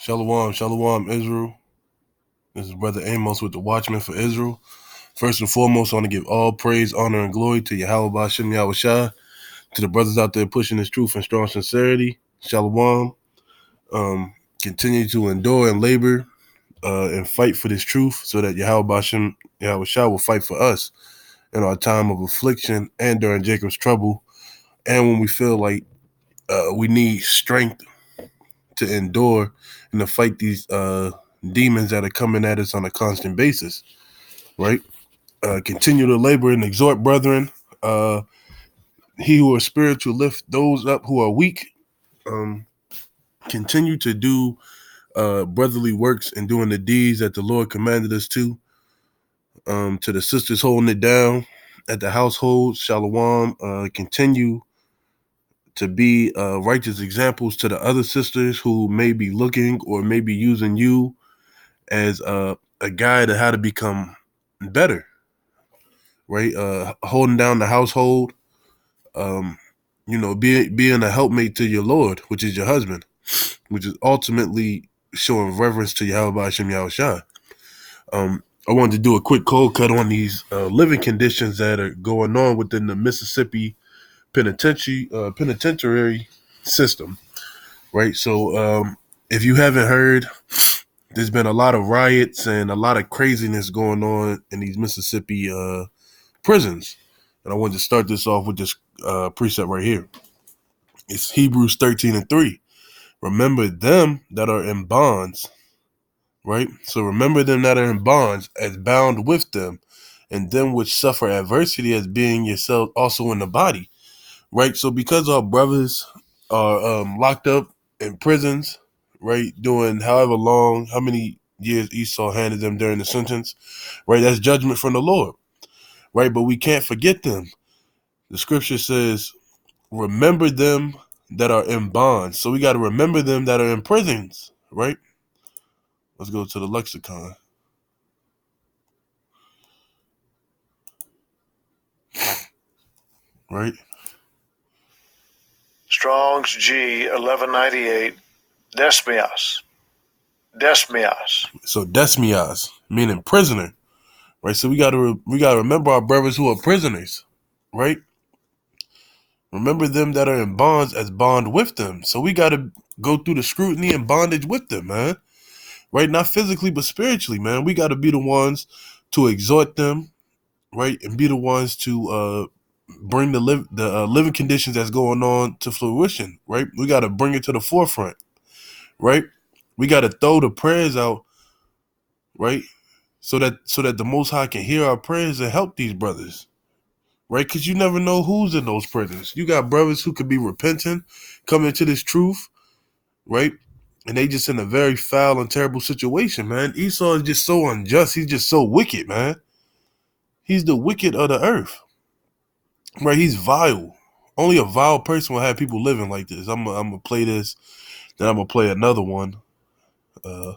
Shalom, shalom, Israel. This is Brother Amos with the Watchman for Israel. First and foremost, I want to give all praise, honor, and glory to Yahweh Ba'Shem Yahushua, to the brothers out there pushing this truth and strong sincerity. Shalom. Continue to endure and labor and fight for this truth so that Yahweh Ba'Shem Yahushua will fight for us in our time of affliction and during Jacob's trouble, and when we feel like we need strength to endure and to fight these demons that are coming at us on a constant basis, right? Continue to labor and exhort, brethren. He who is spiritual lift those up who are weak. Continue to do brotherly works and doing the deeds that the Lord commanded us to. To the sisters holding it down at the household, shalom. Continue to be righteous examples to the other sisters who may be looking or may be using you as a guide to how to become better, right? Holding down the household, being a helpmate to your Lord, which is your husband, which is ultimately showing reverence to Yahweh Hashem Yahushua. I wanted to do a quick cold cut on these living conditions that are going on within the Mississippi penitentiary system, right? So if you haven't heard, there's been a lot of riots and a lot of craziness going on in these Mississippi prisons. And I wanted to start this off with this precept right here. It's Hebrews 13:3. Remember them that are in bonds, right? So remember them that are in bonds as bound with them, and them which suffer adversity as being yourself also in the body, right? So because our brothers are locked up in prisons, right, doing how many years Esau handed them during the sentence, right? That's judgment from the Lord, right? But we can't forget them. The scripture says, remember them that are in bonds. So we got to remember them that are in prisons, right? Let's go to the lexicon. Right? Strong's G 1198. Desmios. So desmios, meaning prisoner, right? So we got to remember our brothers who are prisoners, right? Remember them that are in bonds as bond with them. So we got to go through the scrutiny and bondage with them, man. Right? Not physically, but spiritually, man. We got to be the ones to exhort them, right? And be the ones to bring the living conditions that's going on to fruition, right? We got to bring it to the forefront, right? We got to throw the prayers out, right? So that the Most High can hear our prayers and help these brothers, right? Because you never know who's in those prisons. You got brothers who could be repenting, coming to this truth, right? And they just in a very foul and terrible situation, man. Esau is just so unjust. He's just so wicked, man. He's the wicked of the earth, right? He's vile. Only a vile person will have people living like this. I'm gonna play this, then I'm gonna play another one. Hey, all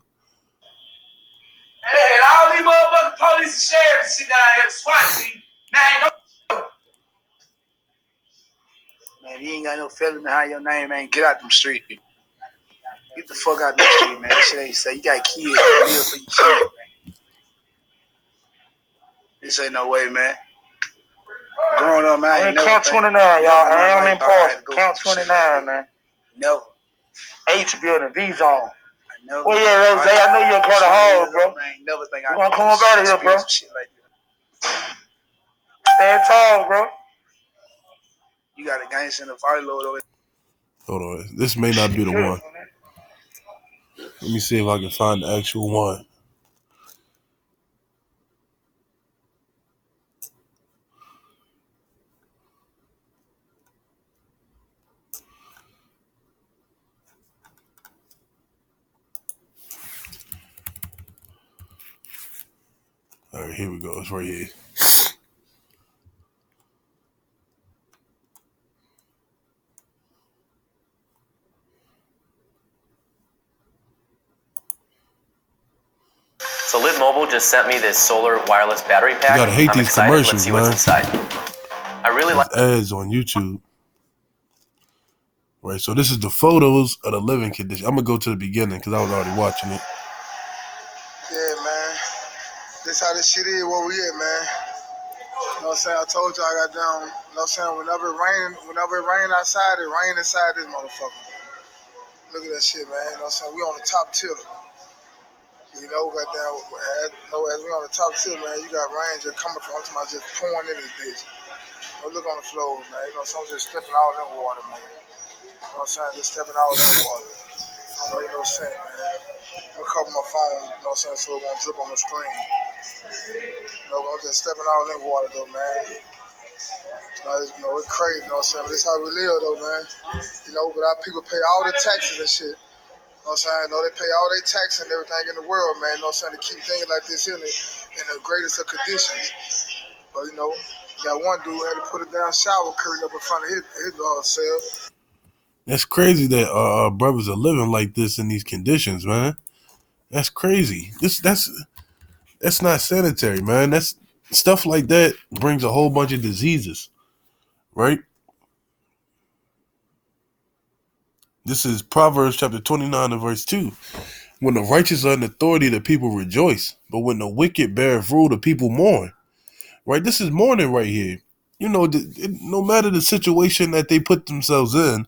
these motherfucking police and sheriffs sit down here, SWAT team. Man, you ain't got no feeling behind your name, man. Get out them streets. Get the fuck out them streets, man. That shit ain't say. You got kids. Live for your kids, man. This ain't no way, man. Growing up, man. I ain't count 29, y'all. I am in Park. Count 29, man. Never. H building, V zone. Well, yeah, Rose, I know you're in Carter Hall, bro. We're gonna come up out of here, bro. Stand tall, bro. You got a gangster in the fire load over. Hold on, this may not be the one. Let me see if I can find the actual one. All right, here we go. It's right here. So Lit Mobile just sent me this solar wireless battery pack. You gotta hate these excited. commercials, Let's see man. what's inside. I really like ads on YouTube. Right, so this is the photos of the living condition. I'm gonna go to the beginning because I was already watching it. Yeah, man. This how this shit is, where we at, man. You know what I'm saying? I told you I got down, you know what I'm saying? Whenever it rain outside, it rain inside this motherfucker. Look at that shit, man. You know what I'm saying? We on the top tier. You know, goddamn, as we on the top tier, man, you got rain just coming from, I'm talking about just pouring in this bitch. Look on the floor, man. You know, so I'm just stepping out in the water, man. You know what I'm saying? Just stepping out in the water. I don't know what I'm saying, man. I'm cover my phone, you know what I'm saying, so it won't drip on the screen. You know, I'm just stepping out in the water, though, man. You know, it's crazy, you know what I'm saying? But this how we live, though, man. You know, but our people pay all the taxes and shit. You know what I'm saying? You know, they pay all their taxes and everything in the world, man. You know what I'm saying? To keep things like this in the greatest of conditions. But, you know, got one dude had to put a damn shower curtain up in front of his cell. That's crazy that our brothers are living like this in these conditions, man. That's crazy. That's not sanitary, man. That's stuff like that brings a whole bunch of diseases, right? This is Proverbs chapter 29 and verse 2. When the righteous are in authority, the people rejoice. But when the wicked bear rule, the people mourn. Right? This is mourning right here. You know, no matter the situation that they put themselves in,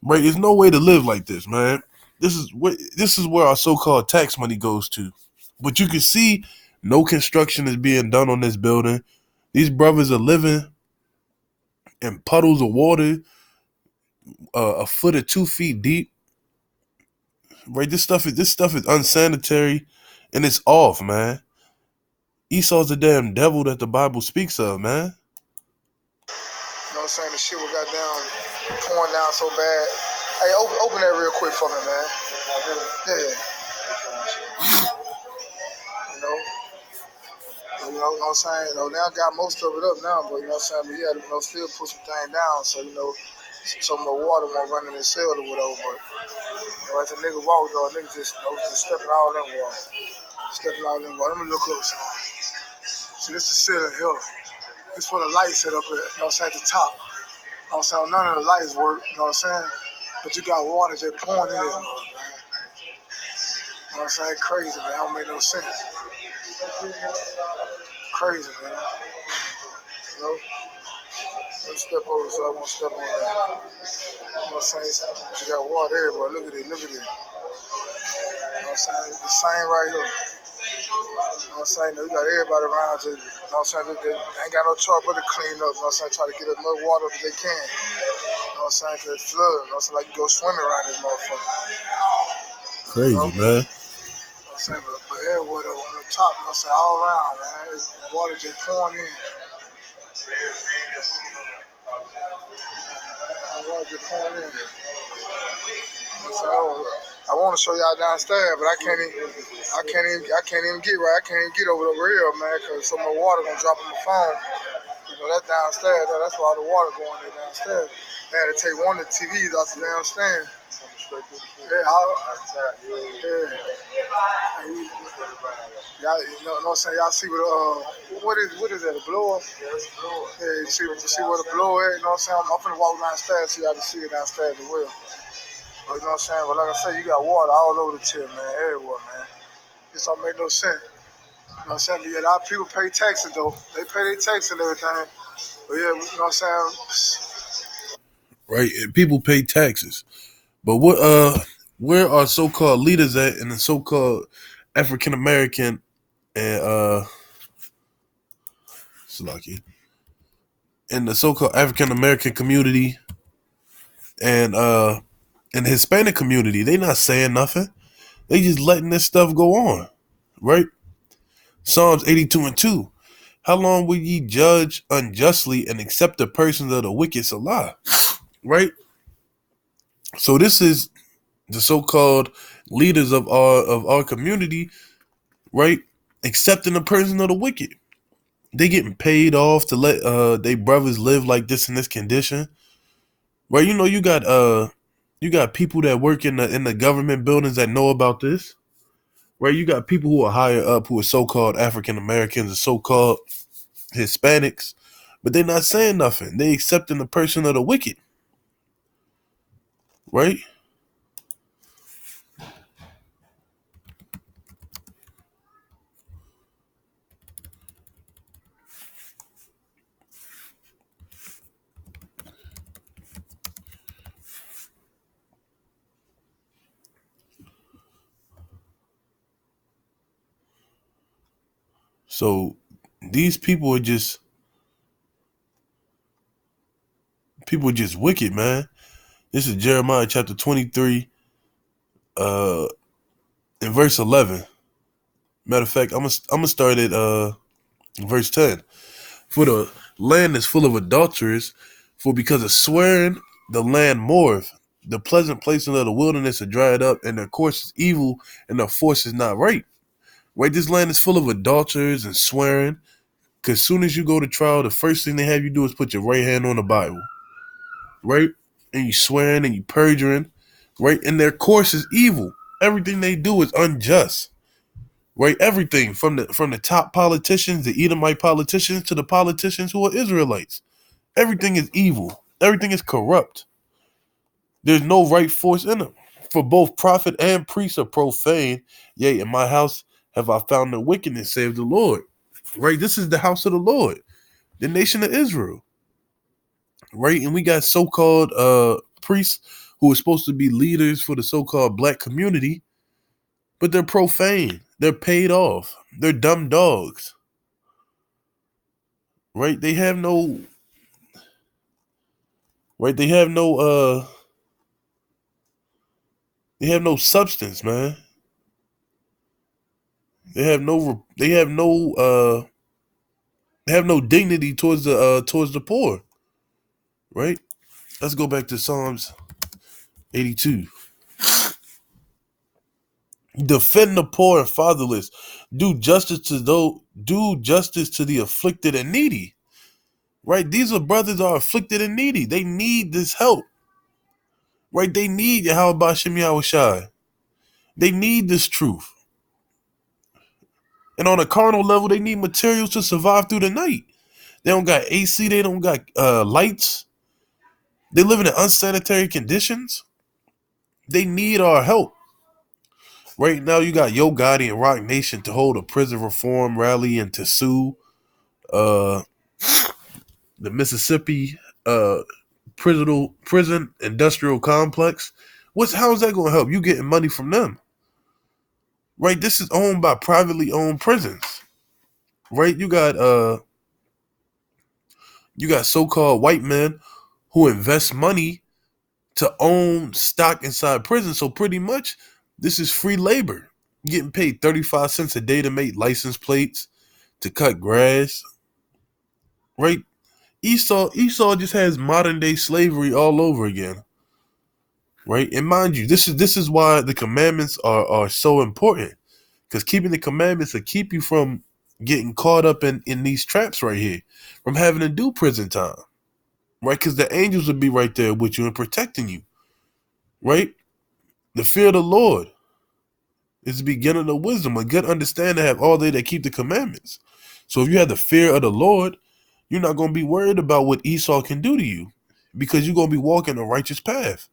right? There's no way to live like this, man. This is where our so-called tax money goes to. But you can see no construction is being done on this building. These brothers are living in puddles of water, a foot or 2 feet deep. Right? This stuff is unsanitary, and it's off, man. Esau's the damn devil that the Bible speaks of, man. You know what I'm saying? The shit was goddamn pouring down so bad. Hey, open that real quick for me, man. Yeah. You know what I'm saying? You know, now I got most of it up now, but you know what I'm saying? But yeah, you know, still put some things down so, you know, some of the water won't run in the cell or whatever. But, you know, as a nigga walk, though, a nigga just stepping out in water. Stepping out in water. Let me look up some. See, this is the ceiling here. This is where the lights set up at, you know what I'm saying, at the top. You know what I'm saying? None of the lights work, you know what I'm saying? But you got water just pouring in there, man. You know what I'm saying? Crazy, man. That don't make no sense. Crazy, man. You know? Let's step over so I won't step on that. You know what I'm saying? You got water everywhere. Look at it, look at it. You know what I'm saying? The same right here. You know what I'm saying? You got everybody around you. You know what I'm saying? They ain't got no trouble but to clean up. You know what I'm saying? Try to get as much water as they can. You know what I'm saying? Because it's flood. You know what I'm saying? Like you go swimming around this motherfucker. Crazy, you know? Man. You know what I'm saying? But everywhere on the top, you know what I'm saying? All around, man. It's water just pouring in. Water just pouring in. So I want to show y'all downstairs, but I can't even get right. I can't even get over here, man, because so much water gonna drop on my phone. You know, that's downstairs. That's why all the water going there downstairs. They had to take one of the TVs off the downstairs. Yeah, y'all, you know what I'm saying? Y'all see what is that? A blower? Yeah, you see where the blower is? You know what I'm saying? I'm finna walk downstairs so y'all can see it downstairs as well. But you know what I'm saying? But like I said, you got water all over the tip, man, everywhere, man. This don't make no sense. You know what I'm saying? But yeah, our people pay taxes though. They pay their taxes and everything. But yeah, you know what I'm saying? Right? And people pay taxes. But where are so-called leaders at in the so-called African American and in the so-called African American community and in the Hispanic community? They not saying nothing. They just letting this stuff go on. Right? Psalms 82:2. How long will ye judge unjustly and accept the persons of the wicked? Salah. Right? So this is the so-called leaders of our community, right? Accepting the person of the wicked. They getting paid off to let they brothers live like this in this condition. Right? You know, you got people that work in the government buildings that know about this. Right? You got people who are higher up who are so-called African Americans and so-called Hispanics, but they're not saying nothing. They accepting the person of the wicked. right? So these people are just wicked, man. This is Jeremiah chapter 23, in verse 11. Matter of fact, I'm gonna start at verse 10. For the land is full of adulterers, for because of swearing the land moureth. The pleasant places of the wilderness are dried up, and their course is evil, and their force is not right. Right, this land is full of adulterers and swearing. Because as soon as you go to trial, the first thing they have you do is put your right hand on the Bible, right? And you swearing and you perjuring, right? And their course is evil. Everything they do is unjust, right? Everything from the top politicians, the Edomite politicians, to the politicians who are Israelites. Everything is evil. Everything is corrupt. There's no right force in them. For both prophet and priest are profane. Yea, in my house have I found no wickedness, save the Lord. Right? This is the house of the Lord, the nation of Israel. Right? And we got so-called priests who are supposed to be leaders for the so-called black community, but they're profane. They're paid off. They're dumb dogs. Right? They have no substance, man. They have no dignity towards the poor. Right? Let's go back to Psalms 82. Defend the poor and fatherless. Do justice to the afflicted and needy. Right? These brothers are afflicted and needy. They need this help. Right? They need Yahweh Ba'Shem Yahushai. They need this truth. And on a carnal level, they need materials to survive through the night. They don't got AC. They don't got lights. They live in unsanitary conditions. They need our help. Right now, you got Yo Gotti and Rock Nation to hold a prison reform rally and to sue the Mississippi prison industrial complex. How is that going to help? You getting money from them, right? This is owned by privately owned prisons, right? You got so-called white men who invest money to own stock inside prison. So pretty much, this is free labor. You're getting paid 35 cents a day to make license plates, to cut grass, right? Esau just has modern day slavery all over again, right? And mind you, this is why the commandments are so important, because keeping the commandments will keep you from getting caught up in these traps right here, from having to do prison time, right? Because the angels will be right there with you and protecting you, right? The fear of the Lord is the beginning of wisdom. A good understanding have all they that keep the commandments. So if you have the fear of the Lord, you're not going to be worried about what Esau can do to you, because you're going to be walking a righteous path.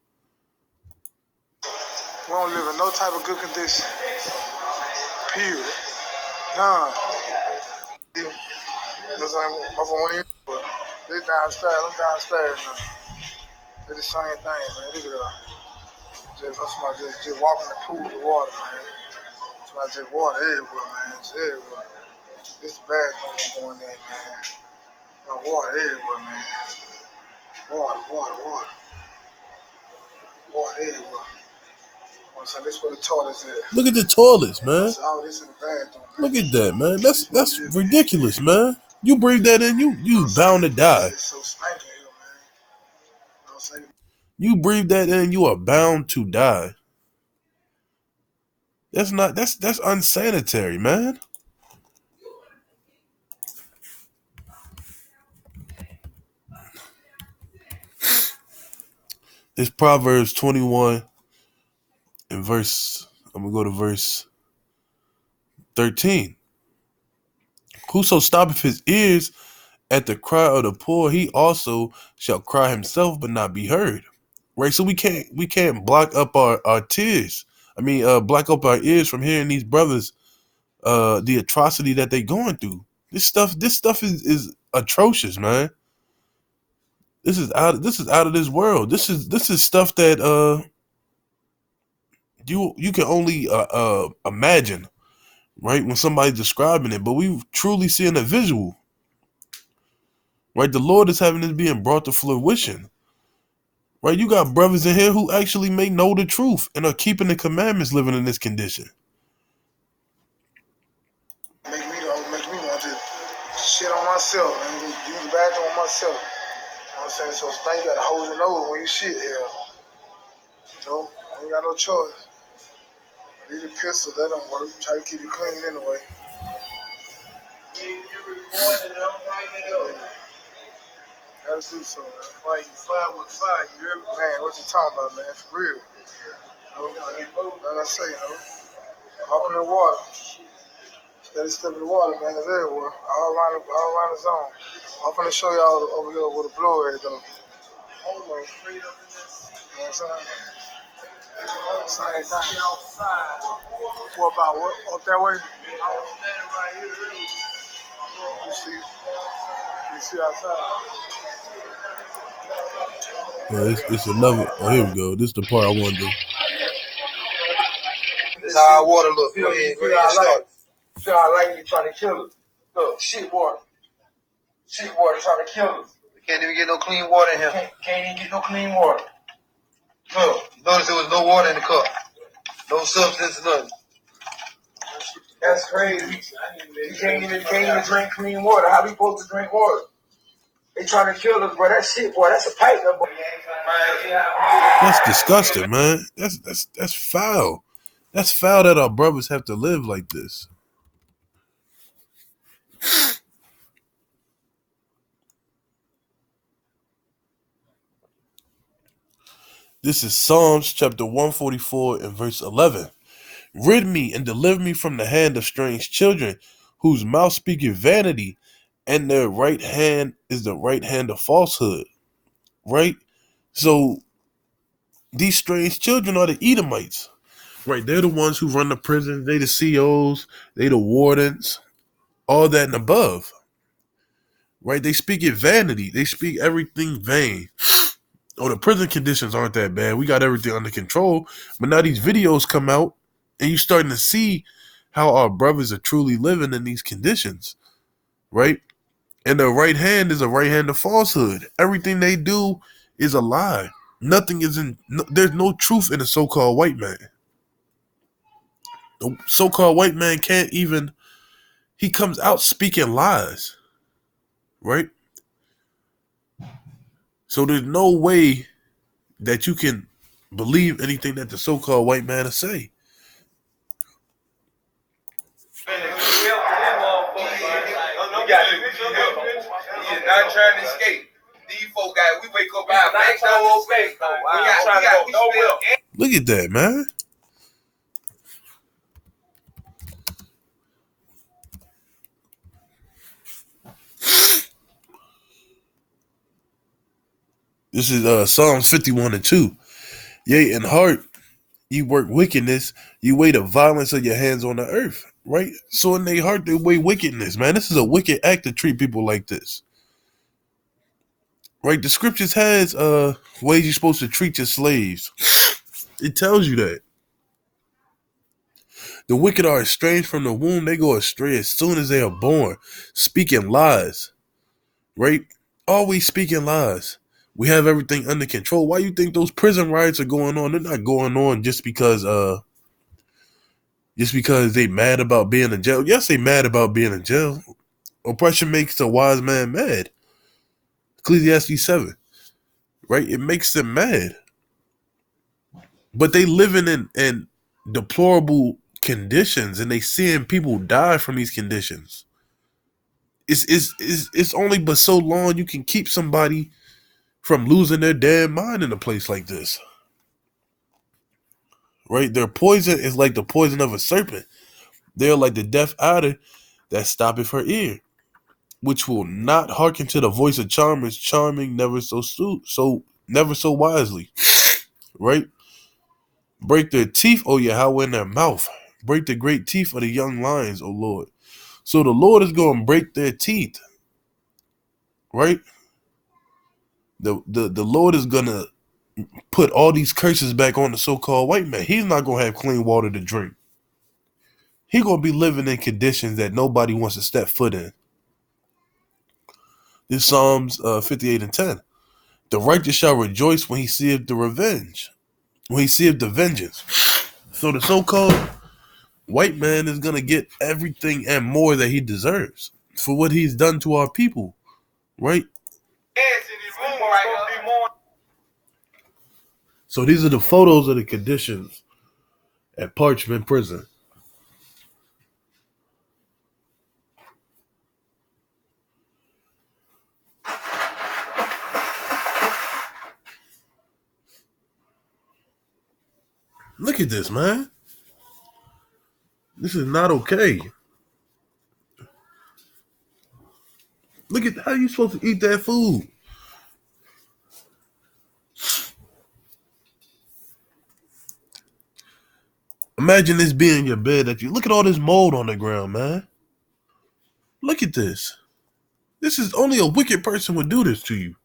We don't live in no type of good condition. Period. None. That's like my phone, but they downstairs. I'm downstairs now. They're the same thing, man. Look at that. Just walking the pool of water, man. Somebody just water everywhere, man. It's everywhere. This bad thing going there, man. Water everywhere, man. Water. Water everywhere. So this where the toilets at. Look at the toilets, man. All this in the bathroom, man. Look at that, man. That's ridiculous, man. You breathe that in, you bound to die. It's so stinking here, man. You know what I'm saying? You breathe that in, you are bound to die. That's unsanitary, man. It's Proverbs 21 and I'm gonna go to verse 13. Whoso stoppeth his ears at the cry of the poor, he also shall cry himself, but not be heard. right? So we can't block up our tears. Block up our ears from hearing these brothers, the atrocity that they going through. This stuff is atrocious, man. This is out of this world. This is stuff that you can only imagine, right, when somebody's describing it, but we truly seeing a visual. Right, the Lord is having this being brought to fruition. Right, you got brothers in here who actually may know the truth and are keeping the commandments, living in this condition. Make me want to shit on myself and use the bathroom on myself. You know what I'm saying? So now you got to hold your nose when you shit here. You know, I ain't got no choice. I need a pistol, that don't work. Try to keep it clean anyway. Gotta do so, man. Fight with fire, you hear me? Man, what you talking about, man? For real. Like I say, hop in the water. Steady step in the water, man. It's everywhere. All around the zone. I'm finna show y'all over here where the blower is, though. You know what I'm saying? Same thing. What about what? Up that way? You see outside? It's another. Oh, here we go. This is the part I want to do. This is how our water look. Go ahead, start. See how lightly trying to kill us. Look, shit water. Shit water trying to kill us. We can't even get no clean water in here. Can't even get no clean water. Look, notice there was no water in the cup. No substance, nothing. That's crazy. You can't even drink clean water. How we supposed to drink water? They trying to kill us, bro. That shit, boy. That's a pipe, boy. That's disgusting, man. That's foul. That's foul that our brothers have to live like this. This is Psalms chapter 144 and verse 11. Rid me and deliver me from the hand of strange children, whose mouth speaketh vanity, and their right hand is the right hand of falsehood. Right? So these strange children are the Edomites. Right? They're the ones who run the prisons. They the COs. They the wardens. All that and above. Right? They speak it vanity. They speak everything vain. Oh, the prison conditions aren't that bad. We got everything under control. But now these videos come out, and you're starting to see how our brothers are truly living in these conditions, right? And the right hand is a right hand of falsehood. Everything they do is a lie. There's no truth in a so-called white man. The so-called white man he comes out speaking lies, right? So there's no way that you can believe anything that the so-called white man is saying. Not trying to escape. These folk guys, we wake up our back door open. Look at that, man. This is Psalms 51 and 2. Yea, in heart ye work wickedness, you weigh the violence of your hands on the earth. Right? So in their heart they weigh wickedness, man. This is a wicked act to treat people like this. Right? The scriptures has ways you're supposed to treat your slaves. It tells you that. The wicked are estranged from the womb. They go astray as soon as they are born, speaking lies. Right? Always speaking lies. We have everything under control. Why you think those prison riots are going on? They're not going on just because they mad about being in jail. Yes, they mad about being in jail. Oppression makes a wise man mad. Ecclesiastes 7. Right? It makes them mad. But they living in deplorable conditions, and they seeing people die from these conditions. It's only but so long you can keep somebody from losing their damn mind in a place like this. Right? Their poison is like the poison of a serpent. They're like the deaf adder that stoppeth her ear, which will not hearken to the voice of charmers, charming never so wisely. right? Break their teeth, O Yahweh, in their mouth. Break the great teeth of the young lions, O Lord. So the Lord is going to break their teeth, right? The Lord is going to put all these curses back on the so-called white man. He's not going to have clean water to drink. He's going to be living in conditions that nobody wants to step foot in. This Psalms 58 and 10. The righteous shall rejoice when he seeth the revenge, when he seeth the vengeance. So the so-called white man is going to get everything and more that he deserves for what he's done to our people, right? So these are the photos of the conditions at Parchman Prison. Look at this, man. This is not okay. Look at how you supposed to eat that food. Imagine this being your bed that you look at all this mold on the ground, man. Look at this. This is only a wicked person would do this to you.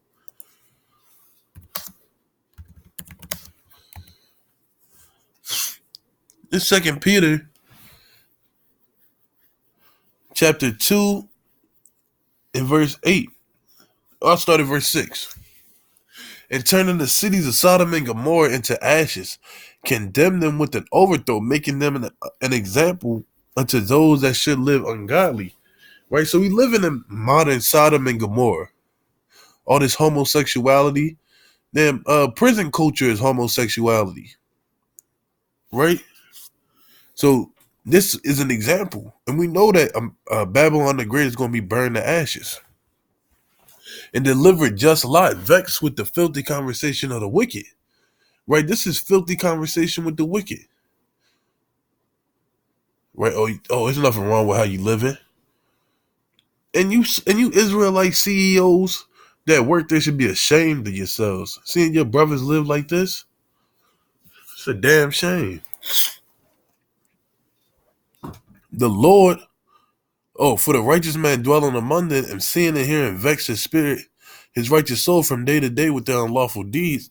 This 2 Peter chapter 2 and verse 8. I'll start at verse 6. And turning the cities of Sodom and Gomorrah into ashes, condemn them with an overthrow, making them an example unto those that should live ungodly. Right? So we live in a modern Sodom and Gomorrah. All this homosexuality. Damn, prison culture is homosexuality. Right? So this is an example. And we know that Babylon the Great is going to be burned to ashes. And delivered just Lot, vexed with the filthy conversation of the wicked. Right? This is filthy conversation with the wicked. Right? Oh, there's nothing wrong with how you living. And you Israelite CEOs that work there should be ashamed of yourselves. Seeing your brothers live like this, it's a damn shame. The Lord, for the righteous man dwelling among them and seeing and hearing vex his spirit, his righteous soul from day to day with their unlawful deeds.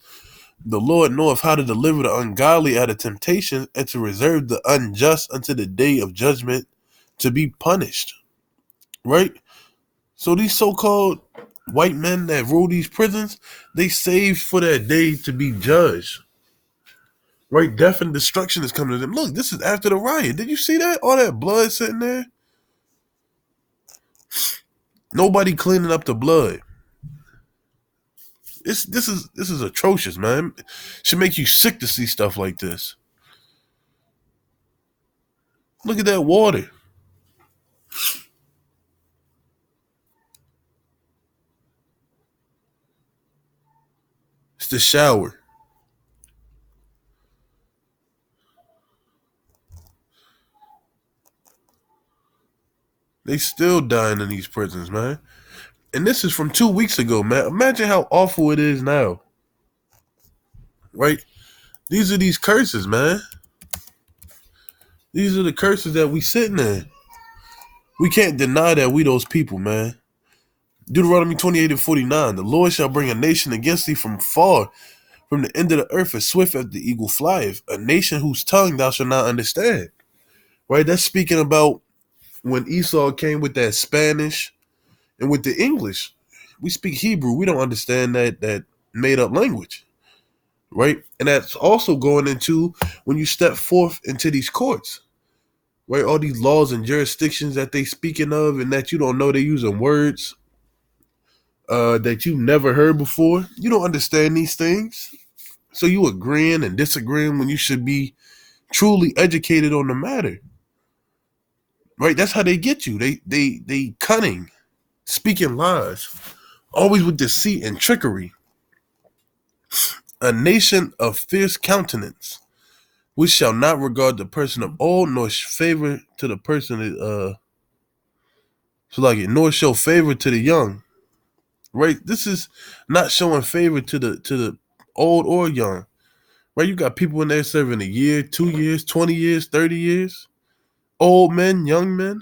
The Lord knoweth how to deliver the ungodly out of temptation and to reserve the unjust unto the day of judgment to be punished. Right? So these so-called white men that rule these prisons, they saved for that day to be judged. Right? Death and destruction is coming to them. Look, this is after the riot. Did you see that? All that blood sitting there? Nobody cleaning up the blood. This is atrocious, man. It should make you sick to see stuff like this. Look at that water. It's the shower. They still dying in these prisons, man. And this is from 2 weeks ago, man. Imagine how awful it is now. Right? These are these curses, man. These are the curses that we sitting in. We can't deny that we those people, man. Deuteronomy 28 and 49. The Lord shall bring a nation against thee from far, from the end of the earth, as swift as the eagle flieth. A nation whose tongue thou shalt not understand. Right? That's speaking about when Esau came with that Spanish and with the English. We speak Hebrew. We don't understand that made up language. Right? And that's also going into when you step forth into these courts. Right? All these laws and jurisdictions that they speaking of and that you don't know they're using words that you never heard before. You don't understand these things. So you agreeing and disagreeing when you should be truly educated on the matter. Right? That's how they get you. They cunning, speaking lies, always with deceit and trickery. A nation of fierce countenance, which shall not regard the person of old, nor favor to the person nor show favor to the young. Right? This is not showing favor to the old or young. Right? You got people in there serving a year, 2 years, 20 years, 30 years. Old men, young men.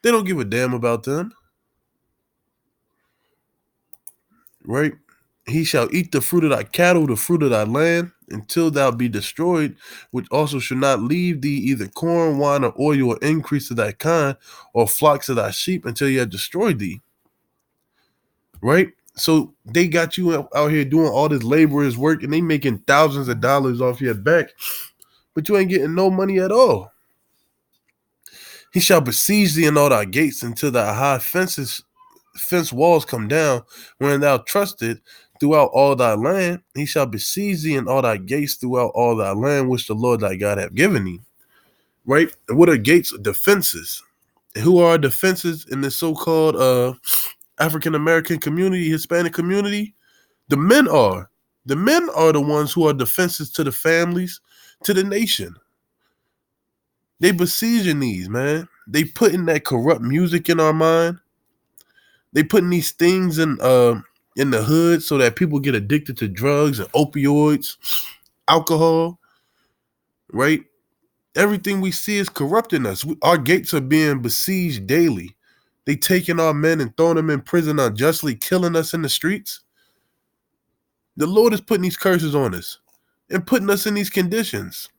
They don't give a damn about them. Right? He shall eat the fruit of thy cattle, the fruit of thy land, until thou be destroyed, which also shall not leave thee either corn, wine, or oil, or increase of thy kind, or flocks of thy sheep, until he have destroyed thee. Right? So they got you out here doing all this laborer's work, and they making thousands of dollars off your back, but you ain't getting no money at all. He shall besiege thee in all thy gates until thy high fence walls come down, wherein thou trusted throughout all thy land. He shall besiege thee in all thy gates throughout all thy land, which the Lord thy God hath given thee. Right? And what are gates? Defenses. And who are defenses in this so-called African American community, Hispanic community? The men are. The men are the ones who are defenses to the families, to the nation. They besieging these, man. They putting that corrupt music in our mind. They putting these things in the hood so that people get addicted to drugs and opioids, alcohol, right? Everything we see is corrupting us. Our gates are being besieged daily. They taking our men and throwing them in prison unjustly, killing us in the streets. The Lord is putting these curses on us and putting us in these conditions,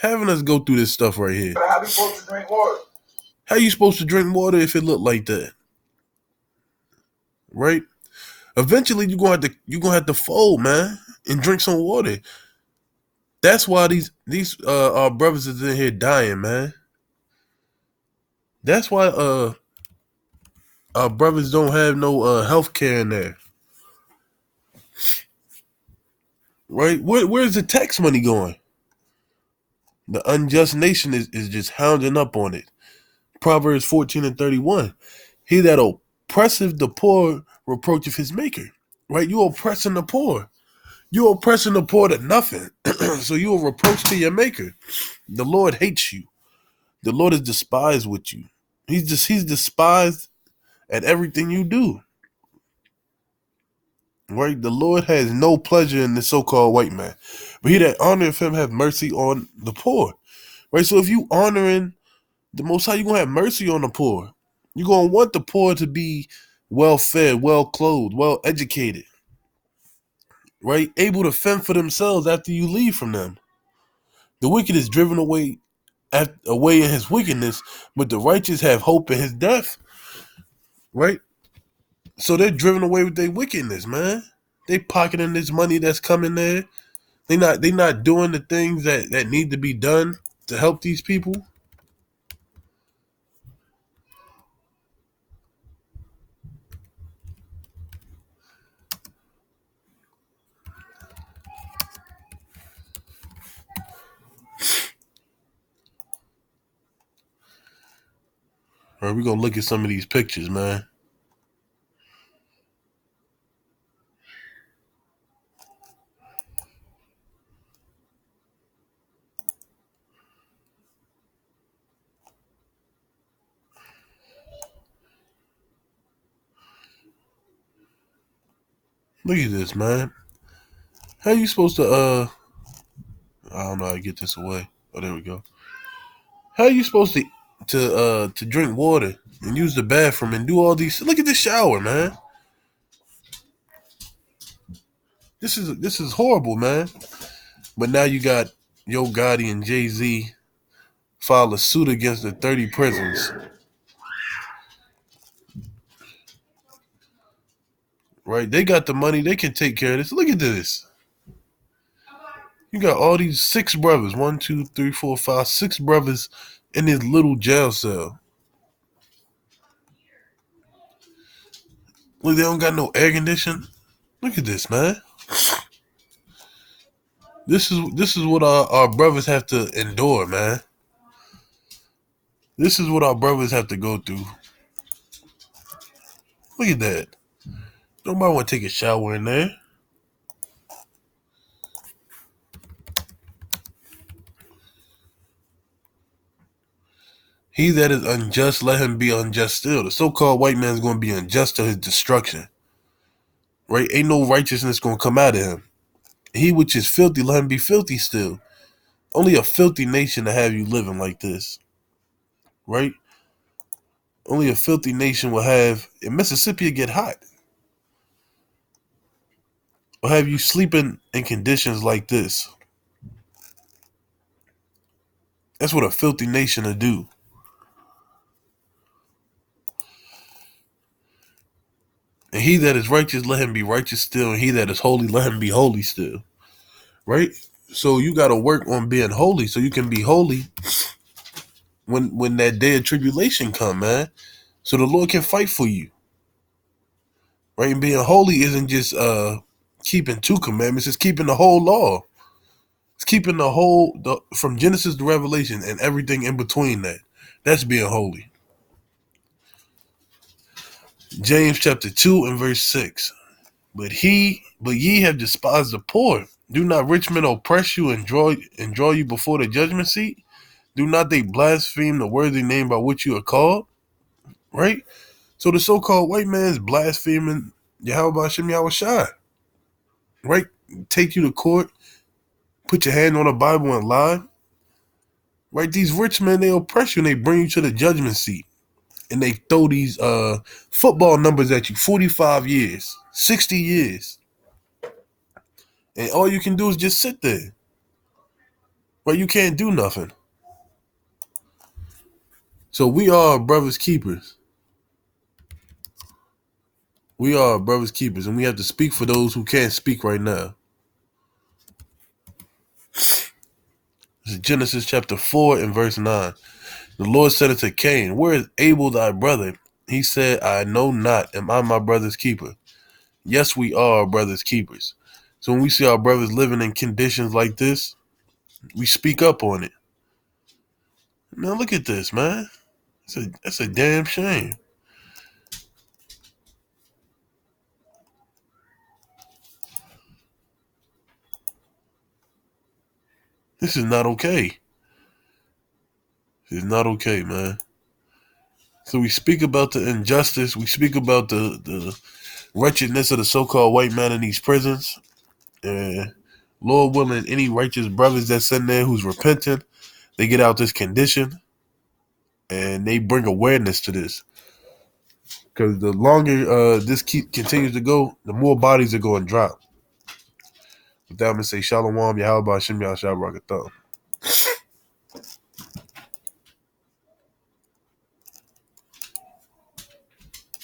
having us go through this stuff right here. How are you supposed to drink water? How you supposed to drink water if it look like that? Right? Eventually you're gonna have to fold, man, and drink some water. That's why these our brothers is in here dying, man. That's why our brothers don't have no health care in there. Right? Where's the tax money going? The unjust nation is just hounding up on it. Proverbs 14:31. He that oppresseth the poor reproacheth his maker. Right? You oppressing the poor. You oppressing the poor to nothing. So you a reproach to your maker. The Lord hates you. The Lord is despised with you. He's despised at everything you do. Right? The Lord has no pleasure in the so-called white man. But he that honoreth him have mercy on the poor. Right? So if you honoring the Most High, you're going to have mercy on the poor. You're going to want the poor to be well-fed, well-clothed, well-educated. Right? Able to fend for themselves after you leave from them. The wicked is driven away in his wickedness, but the righteous have hope in his death. Right? So they're driven away with their wickedness, man. They pocketing this money that's coming there. They not doing the things that need to be done to help these people. All right, we're gonna look at some of these pictures, man. Look at this, man. How you supposed to I don't know how to get this away. Oh, there we go. How you supposed to drink water and use the bathroom and do all these? Look at this shower, man. This is horrible, man. But now you got Yo Gotti and Jay-Z file a suit against the 30 prisons. Right? They got the money. They can take care of this. Look at this. You got all these 6 brothers. 1, 2, 3, 4, 5, 6 brothers in this little jail cell. Look, they don't got no air conditioning. Look at this, man. This is what our brothers have to endure, man. This is what our brothers have to go through. Look at that. Nobody want to take a shower in there. He that is unjust, let him be unjust still. The so-called white man is going to be unjust to his destruction. Right? Ain't no righteousness going to come out of him. He which is filthy, let him be filthy still. Only a filthy nation to have you living like this, right? Only a filthy nation will have, in Mississippi, it get hot. Will have you sleeping in conditions like this. That's what a filthy nation will do. And he that is righteous, let him be righteous still. And he that is holy, let him be holy still. Right? So you got to work on being holy so you can be holy when that day of tribulation come, man. So the Lord can fight for you. Right? And being holy isn't just keeping 2 commandments. It's keeping the whole law. It's keeping from Genesis to Revelation and everything in between that. That's being holy. James chapter 2 and verse 6. But ye have despised the poor. Do not rich men oppress you and draw you before the judgment seat? Do not they blaspheme the worthy name by which you are called? Right? So the so-called white man is blaspheming Yahweh Hashem Yahushua. Right? Take you to court, put your hand on the Bible and lie. Right? These rich men, they oppress you and they bring you to the judgment seat. And they throw these football numbers at you, 45 years, 60 years. And all you can do is just sit there. Right? You can't do nothing. So we are brothers keepers. We are brothers keepers, and we have to speak for those who can't speak right now. This is Genesis chapter 4 and verse 9. The Lord said unto Cain, where is Abel thy brother? He said, I know not. Am I my brother's keeper? Yes, we are our brother's keepers. So when we see our brothers living in conditions like this, we speak up on it. Man, look at this, man. That's a damn shame. This is not okay. This is not okay, man. So we speak about the injustice. We speak about the wretchedness of the so-called white man in these prisons. And Lord willing, any righteous brothers that's in there who's repentant, they get out this condition and they bring awareness to this. Because the longer this continues to go, the more bodies are going to drop. With that, I'm going to say Shalom, Yahweh Hashem Yahshua Barakatham.